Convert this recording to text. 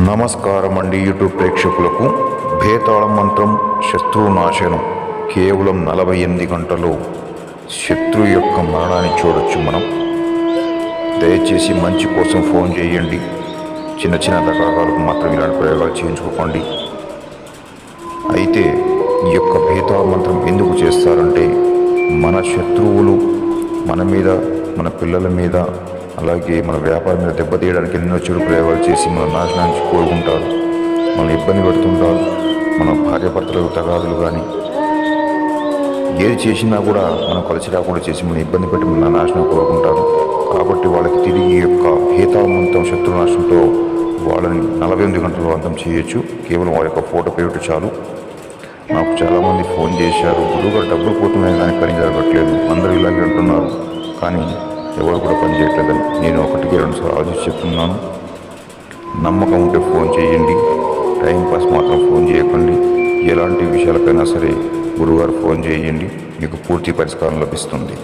నమస్కారం అండి యూట్యూబ్ ప్రేక్షకులకు. భేతాళ మంత్రం శత్రునాశనం కేవలం 48 గంటల్లో శత్రువు యొక్క మరణాన్ని చూడొచ్చు మనం. దయచేసి మంచి కోసం ఫోన్ చేయండి. చిన్న చిన్న రకాలకు మాత్రం ఇలాంటి ప్రయోగాలు చేయించుకోకండి. అయితే ఈ యొక్క భేతాళ మంత్రం ఎందుకు చేస్తారంటే మన శత్రువులు మన మీద, మన పిల్లల మీద, అలాగే మన వ్యాపారం మీద దెబ్బతీయడానికి ఎన్నో చెడు ప్రయోగాలు చేసి మన నాశనానికి కోరుకుంటారు, మనం ఇబ్బంది పెడుతుంటారు. మన భార్యాభర్తలకు తగాదులు కానీ ఏది చేసినా కూడా మనం కలిసి రాకుండా చేసి మన ఇబ్బంది పెట్టి మన నాశనం కోరుకుంటారు. కాబట్టి వాళ్ళకి తిరిగి ఈ యొక్క భేతాళ మంత్రం శత్రునాశనంతో వాళ్ళని 48 గంటల్లో అంతం చేయొచ్చు. కేవలం వారి యొక్క ఫోటో పెట్టి చాలు. నాకు చాలామంది ఫోన్ చేశారు, గురువుగారు డబ్బులు పోతున్నాయి కానీ పని జరగట్లేదు, అందరూ ఇలాగే అంటున్నారు, కానీ ఎవరు కూడా పని చేయట్లేదని. నేను 1-2 సార్లు ఆలోచించి చెప్తున్నాను. నమ్మకం ఉంటే ఫోన్ చేయండి, టైంపాస్ మాత్రం ఫోన్ చేయకండి. ఎలాంటి విషయాలకైనా సరే గురువుగారు ఫోన్ చేయండి, మీకు పూర్తి పరిష్కారం లభిస్తుంది.